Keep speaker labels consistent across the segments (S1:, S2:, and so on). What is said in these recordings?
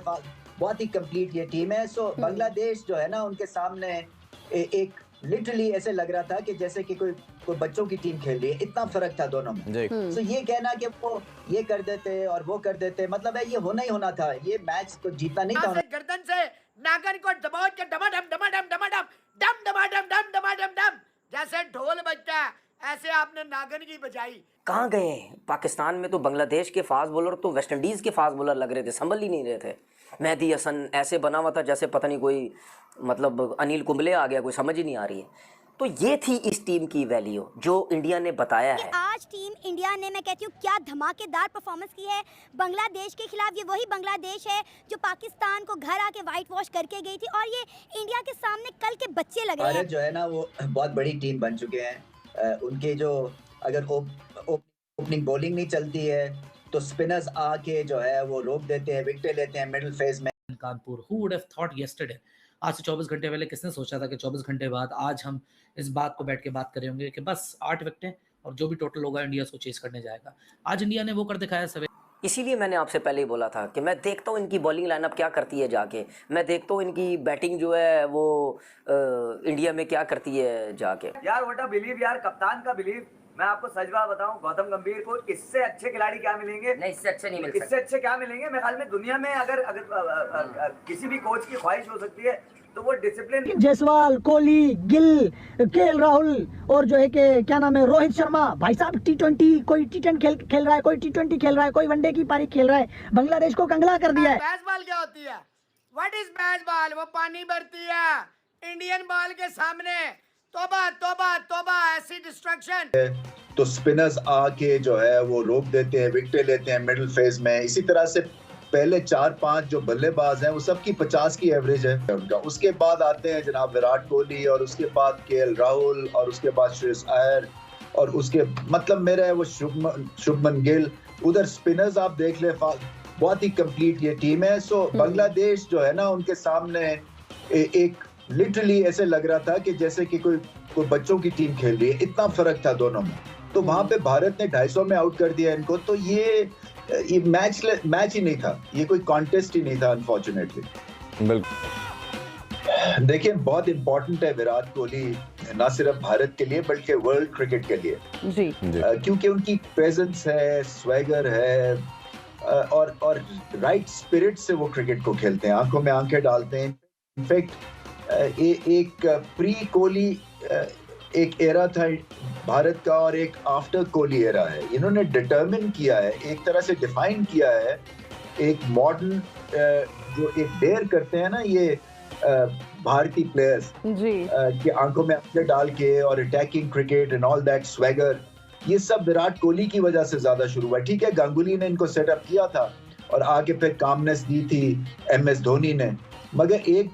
S1: बहुत ही कंप्लीट ये टीम है। सो बांग्लादेश जो है ना उनके सामने एक लिटरली ऐसे लग रहा था कि जैसे कि कोई बच्चों की टीम खेल रही है, इतना फर्क था दोनों में। सो ये कहना कि वो ये कर देते और वो कर देते, मतलब है ये होना ही होना था, ये मैच तो जीतना नहीं था।
S2: गर्दन से नागन को दबाओ के डमाडम डमाडम डमाडम डम डमाडम डम डमाडम डम, जैसे ढोल बजता है ऐसे आपने नागन की बजाई।
S3: कहाँ गए? पाकिस्तान में तो बांग्लादेश के फास्ट बॉलर तो वेस्ट इंडीज़ के फास्ट बॉलर लग रहे थे, संभल ही नहीं रहे थे। मेहदी हसन ऐसे बना हुआ था जैसे पता नहीं कोई मतलब अनिल कुंबले आ गया, कोई समझ ही नहीं आ रही है। तो ये थी इस टीम की वैल्यू जो इंडिया ने बताया है।
S4: आज टीम इंडिया ने, मैं कहती हूँ, क्या धमाकेदार परफॉर्मेंस की है बांग्लादेश के खिलाफ। ये वही बांग्लादेश है जो पाकिस्तान को घर आके वाइट वॉश करके गई थी, और ये इंडिया के सामने कल के बच्चे लग रहे हैं।
S1: भारत जो है ना वो बहुत बड़ी टीम बन चुके हैं। उनके जो अगर ओपनिंग बॉलिंग नहीं चलती है तो स्पिनर्स आके जो है वो रोक देते हैं, विकेट लेते हैं मिडिल फेज में।
S5: Kanpur, who would have thought yesterday, आज से 24 घंटे पहले किसने सोचा था कि 24 घंटे बाद आज हम इस बात को बैठ के बात कर रहे होंगे कि बस 8 विकेटें और जो भी टोटल होगा इंडिया उसको चेस करने जाएगा। आज इंडिया ने वो कर दिखाया सवे।
S3: इसीलिए मैंने आपसे पहले ही बोला था कि मैं देखता हूँ इनकी बॉलिंग लाइनअप क्या करती है जाके, मैं देखता हूँ इनकी बैटिंग जो है वो इंडिया में क्या करती है जाके।
S6: यार व्हाट अ बिलीव यार, कप्तान का बिलीव। मैं आपको सच बात बताऊं, गौतम गंभीर को इससे अच्छे खिलाड़ी क्या मिलेंगे?
S3: नहीं, इससे अच्छे नहीं मिल सकते।
S6: इससे अच्छे क्या मिलेंगे? मेरे ख्याल में दुनिया में अगर किसी भी कोच की ख्वाहिश हो सकती है तो वो डिसिप्लिन।
S7: जायसवाल, कोहली, गिल, केएल राहुल और जो है कि क्या नाम है रोहित शर्मा, भाई साहब T20, कोई T10 खेल रहा है, कोई T20 खेल रहा है, कोई वनडे की पारी खेल रहा है। बांग्लादेश को कंगला कर दिया है।
S2: बेसबॉल क्या होती है? What is baseball? वो पानी भरती है इंडियन बॉल के सामने। तौबा तौबा तौबा, ऐसी डिस्ट्रक्शन।
S1: तो स्पिनर्स आके जो है वो रोक देते हैं, विकेट लेते हैं मिडिल फेज में। इसी तरह से पहले 4-5 जो बल्लेबाज हैं वो सबकी 50 की एवरेज है उनका। उसके बाद आते हैं जनाब विराट कोहली, और उसके बाद केएल राहुल, और उसके बाद श्रेयस अय्यर, और उसके मतलब मेरा है वो शुभमन गिल। उधर स्पिनर्स आप देख ले, बहुत ही कंप्लीट ये टीम है। सो बांग्लादेश जो है ना उनके सामने एक लिटरली ऐसे लग रहा था कि जैसे कि कोई बच्चों की टीम खेल रही है, इतना फर्क था दोनों में। तो वहां पे भारत ने 250 में आउट कर दिया इनको। तो ये मैच ही नहीं था, ये कोई कॉन्टेस्ट ही नहीं था अनफॉर्चुनेटली। बिल्कुल, देखिए बहुत इंपॉर्टेंट है विराट कोहली, ना सिर्फ भारत के लिए बल्कि वर्ल्ड क्रिकेट के लिए जी। क्योंकि उनकी प्रेजेंस है, स्वैगर है, और राइट स्पिरिट से वो क्रिकेट को खेलते हैं, आंखों में आंखें डालते हैं। इनफैक्ट एक प्री कोहली एक एरा था भारत का, और एक आफ्टर कोहली एरा है। इन्होंने डिटरमिन किया है, एक तरह से डिफाइन किया है एक मॉडर्न जो एक डेयर करते हैं ना ये भारतीय प्लेयर्स के आंखों में आंखें डाल के, और attacking cricket and all that swagger, ये सब विराट कोहली की वजह से ज्यादा शुरू हुआ। ठीक है, गांगुली ने इनको सेटअप किया था और आगे फिर कामनेस दी थी MS धोनी ने, मगर एक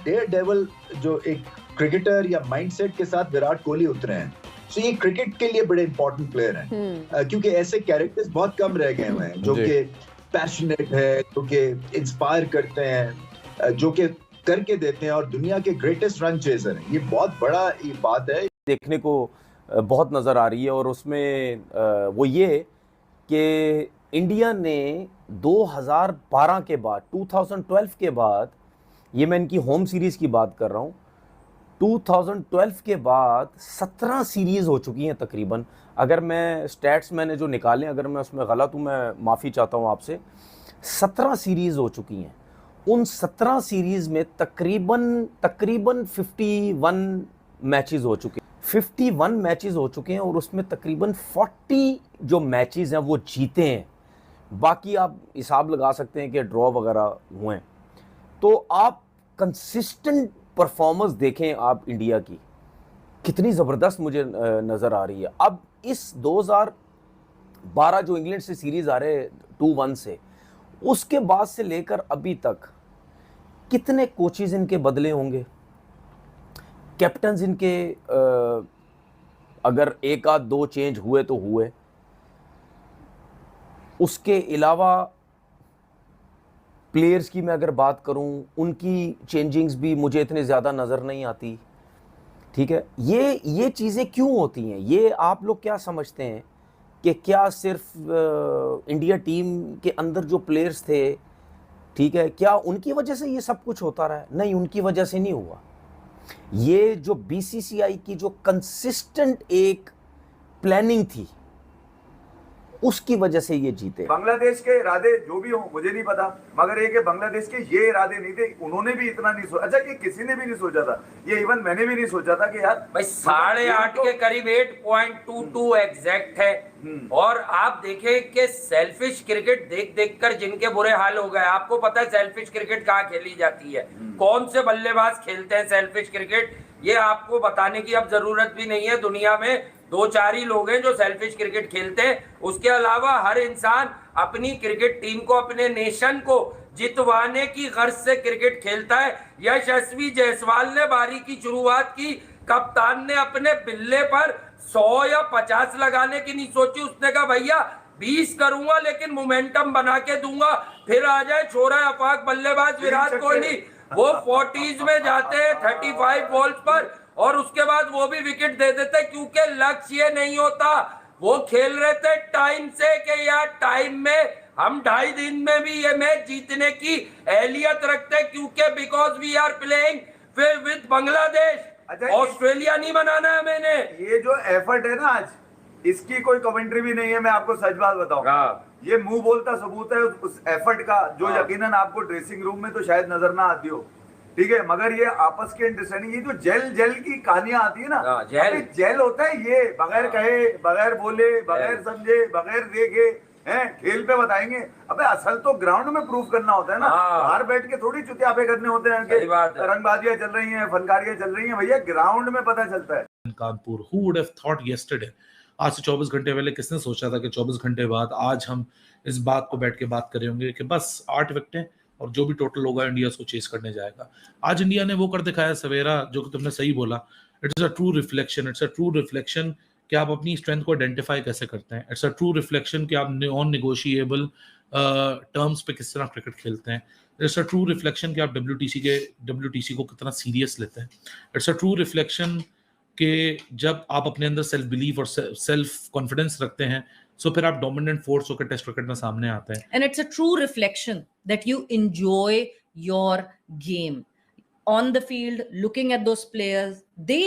S1: डेयर डेविल जो एक क्रिकेटर या माइंडसेट के साथ विराट कोहली उतरे हैं। सो ये क्रिकेट के लिए बड़े इंपॉर्टेंट प्लेयर हैं, क्योंकि ऐसे कैरेक्टर्स बहुत कम रह गए हुए हैं जो कि पैशनेट है, जो कि इंस्पायर करते हैं, जो कि करके देते हैं, और दुनिया के ग्रेटेस्ट रन चेजर हैं। ये बहुत बड़ा ये बात है,
S8: देखने को बहुत नज़र आ रही है। और उसमें वो ये कि इंडिया ने 2012 के बाद, 2012 के बाद, ये मैं इनकी होम सीरीज़ की बात कर रहा हूँ, 2012 के बाद 17 सीरीज़ हो चुकी हैं तकरीबन। अगर मैं स्टैट्स मैंने जो निकाले, अगर मैं उसमें गलत हूँ मैं माफ़ी चाहता हूँ आपसे। 17 सीरीज़ हो चुकी हैं। उन 17 सीरीज़ में तकरीबन 51 मैचेस हो चुके हैं। 51 मैचेस हो चुके हैं और उसमें तकरीबन 40 जो मैचेस हैं वो जीते हैं। बाकी आप हिसाब लगा सकते हैं कि ड्रॉ वगैरह हुए हैं। तो आप कंसिस्टेंट परफॉर्मेंस देखें आप इंडिया की, कितनी ज़बरदस्त मुझे नज़र आ रही है। अब इस 2012 जो इंग्लैंड से सीरीज़ आ रहे 2-1 से, उसके बाद से लेकर अभी तक कितने कोचेज़ इनके बदले होंगे, कैप्टन्स इनके अगर 1-2 चेंज हुए तो हुए। उसके अलावा प्लेयर्स की मैं अगर बात करूं, उनकी चेंजिंग्स भी मुझे इतने ज़्यादा नज़र नहीं आती। ठीक है, ये चीज़ें क्यों होती हैं? ये आप लोग क्या समझते हैं कि क्या सिर्फ इंडिया टीम के अंदर जो प्लेयर्स थे ठीक है, क्या उनकी वजह से ये सब कुछ होता रहा है? नहीं, उनकी वजह से नहीं हुआ। ये जो बीसीसीआई की जो कंसिस्टेंट एक प्लानिंग थी, उसकी वजह से ये जीते।
S9: बांग्लादेश के इरादे जो भी हो मुझे नहीं पता, मगर ये कि बांग्लादेश के ये इरादे नहीं थे, उन्होंने भी इतना नहीं सोचा। अच्छा, कि किसी ने भी नहीं सोचा था, ये इवन मैंने भी नहीं सोचा था कि यार
S10: भाई 8.5 के करीब 8.22 एग्जैक्ट है। और आप देखें कि सेल्फिश क्रिकेट देख देख कर जिनके बुरे हाल हो गए। आपको पता है सेल्फिश क्रिकेट कहाँ खेली जाती है, कौन से बल्लेबाज खेलते हैं सेल्फिश क्रिकेट, ये आपको बताने की अब जरूरत भी नहीं है। दुनिया में 2-4 ही लोग हैं जो सेल्फिश क्रिकेट खेलते हैं। उसके अलावा हर इंसान अपनी क्रिकेट टीम को, अपने नेशन को जितवाने की गर्ज से क्रिकेट खेलता है। यशस्वी जायसवाल ने बारी की शुरुआत की, कप्तान ने अपने बिल्ले पर 100 या 50 लगाने की नहीं सोची। उसने कहा भैया 20 करूंगा लेकिन मोमेंटम बना के दूंगा, फिर आ जाए छोरा अफाक बल्लेबाज विराट कोहली, वो 40s में जाते हैं 35 बॉल्स पर, और उसके बाद वो भी विकेट दे देते क्योंकि लक्ष्य नहीं होता। वो खेल रहे थे टाइम से कि यार टाइम में हम 2.5 दिन में भी ये मैच जीतने की एहलियत रखते, क्योंकि because we are playing with Bangladesh. Australia नहीं बनाना है मैंने।
S9: ये जो एफर्ट है ना आज, इसकी कोई कमेंट्री भी नहीं है, मैं आपको सच बात बताऊं। ये मुंह बोलता सबूत है उस एफर्ट का, जो यकीनन आपको ड्रेसिंग रूम में तो शायद नजर ना आती हो, ठीक है, मगर ये आपस के अंडरस्टैंडिंग, ये जो जेल की कहानियां आती है ना, जेल होता है ये, बगैर कहे, बगैर बोले, बगैर समझे, बगैर देखे, हैं खेल पे बताएंगे। अबे असल तो ग्राउंड में प्रूफ करना होता है ना, बाहर बैठ के थोड़ी चुतियापे करने होते हैं कि रंगबाजियां चल रही हैं, फनकारियां चल रही हैं। भैया ग्राउंड में पता चलता है।
S5: Kanpur, who would have thought yesterday, आज से 24 घंटे पहले किसने सोचा था कि 24 घंटे बाद आज हम इस बात को बैठ के बात कर रहे होंगे कि बस 8 विकेटें और जो भी टोटल होगा इंडिया उसको चेस करने जाएगा। आज इंडिया ने वो कर दिखाया सवेरा, जो कि तुमने सही बोला। इट्स अ ट्रू रिफ्लेक्शन कि आप अपनी स्ट्रेंथ को आइडेंटिफाई कैसे करते हैं। इट्स अ ट्रू रिफ्लेक्शन कि आप नॉन नेगोशिएबल टर्म्स पे किस तरह क्रिकेट खेलते हैं। इट्स अ ट्रू रिफ्लेक्शन कि आप WTC को कितना सीरियस लेते हैं। इट्स अ ट्रू रिफ्लेक्शन कि जब आप अपने अंदर सेल्फ बिलीफ और सेल्फ कॉन्फिडेंस रखते हैं, सो फिर आप डोमिनेंट फोर्स होकर टेस्ट क्रिकेट में सामने आते हैं।
S11: And it's a true reflection that you enjoy your game on the field, looking at those players, they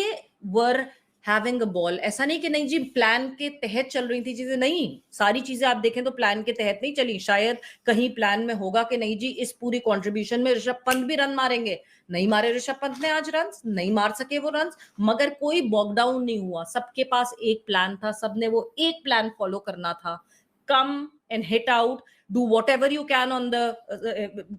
S11: were having a ball. ऐसा नहीं कि नहीं जी प्लान के तहत चल रही थी चीजें, नहीं, सारी चीजें आप देखें तो प्लान के तहत नहीं चली। शायद कहीं प्लान में होगा कि नहीं जी इस पूरी कंट्रीब्यूशन में ऋषभ पंत भी रन मारेंगे, नहीं मारे ऋषभ पंत ने आज रन, नहीं मार सके वो रन, मगर कोई बॉक डाउन नहीं हुआ। सबके पास एक प्लान था, सबने वो एक प्लान फॉलो करना था। Come and hit out, do whatever you can on the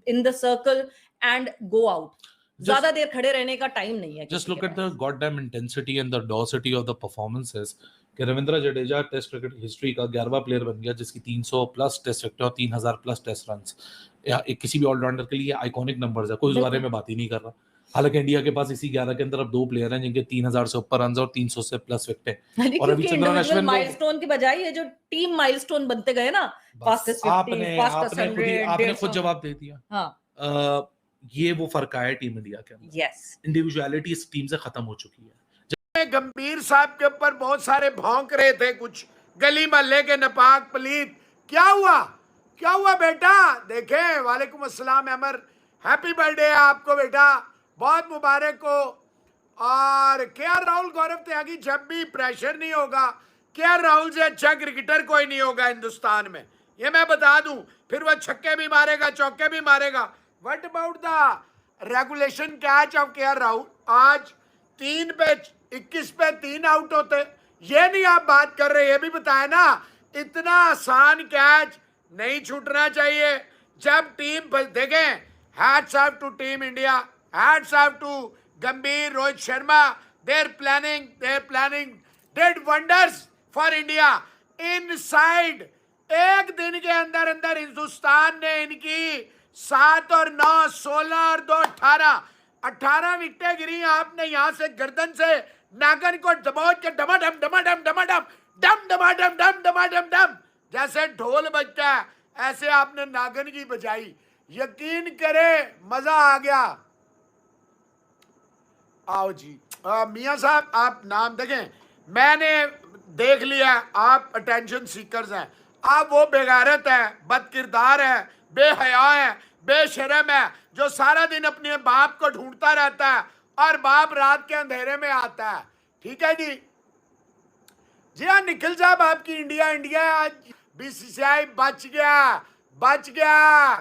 S11: in the circle and go out. ज्यादा देर खड़े रहने का टाइम नहीं है।
S5: Just look at the goddamn intensity and the audacity of the performances कि Ravindra Jadeja test cricket history का 11वां player बन गया जिसकी 300 प्लस टेस्ट विकेट और 3000 प्लस टेस्ट रन्स। एक किसी भी ऑलराउंडर के लिए आइकॉनिक नंबर्स है, कोई इस बारे में बात ही नहीं कर रहा। हालांकि इंडिया के पास इसी 11 के अंदर अब 2 प्लेयर हैं जिनके 3000 से ऊपर रन और 300 से प्लस विकेट। और रविचंद्रन अश्विन
S11: माइलस्टोन की बजाय ये जो टीम माइलस्टोन बनते गए ना, फास्टेस्ट 50, फास्टेस्ट 100,
S5: आपने खुद जवाब दे दिया। हाँ, ये वो फर्क आया टीम इंडिया के अंदर।
S11: यस,
S5: इंडिविजुअलिटी इस टीम से खत्म हो चुकी है।
S2: गंभीर साहब के ऊपर बहुत सारे भौंक रहे थे कुछ गली मोहल्ले के नपाक पलीत। क्या हुआ बेटा? देखे, वालेकुम अस्सलाम अमर, हैप्पी बर्थडे आपको बेटा, बहुत मुबारक हो। और केआर राहुल, गौरव त्यागी, जब भी प्रेशर नहीं होगा, केआर राहुल से अच्छा क्रिकेटर कोई नहीं होगा हिंदुस्तान में, ये मैं बता दूं। फिर वह छक्के भी मारेगा, चौके भी मारेगा। What about the regulation catch of KR Rahul? आज 3 पे 21 पे 3 आउट होते, ये नहीं आप बात कर रहे, ये भी बताया ना। इतना आसान कैच नहीं छूटना चाहिए। जब टीम देखें, hats off to team India, hats off to Gambhir, Rohit Sharma, their planning did wonders for India. Inside एक दिन के अंदर हिंदुस्तान ने इनकी 7 और 9, 16 और 2, 18 विकेटें गिरी। आपने यहां से गर्दन से नागन को दबोच के डमाडम डमाडम डमाडम डम डमाडम डम डमाडम डम, जैसे ढोल बजता है ऐसे आपने नागन की बजाई। यकीन करे मजा आ गया। आओ जी मियां साहब, आप नाम देखें, मैंने देख लिया आप अटेंशन सीकर्स हैं। आप वो बेगैरत है, बदकिरदार है, बेहया है, बेशरम है जो सारा दिन अपने बाप को ढूंढता रहता है और बाप रात के अंधेरे में आता है। ठीक है जी हाँ, निखिल साहब आपकी इंडिया आज बीसीसीआई बच गया।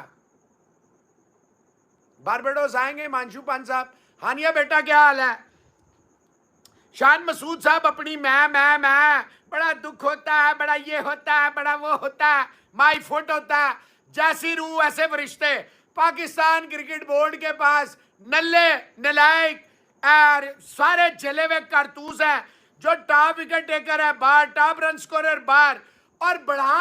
S2: बारबाडोस आएंगे हिमांशु पंत साहब। हानिया बेटा क्या हाल है? शान मसूद साहब अपनी मैं बड़ा दुख होता है, बड़ा ये होता है, बड़ा वो होता है, माई फुट होता है, जैसी रूह ऐसे फरिश्ते। पाकिस्तान क्रिकेट बोर्ड के पास नल्ले नलायक और सारे जले हुए कारतूस हैं। जो टॉप विकेट टेकर है बाहर, टॉप रन स्कोरर बाहर, और बढ़ा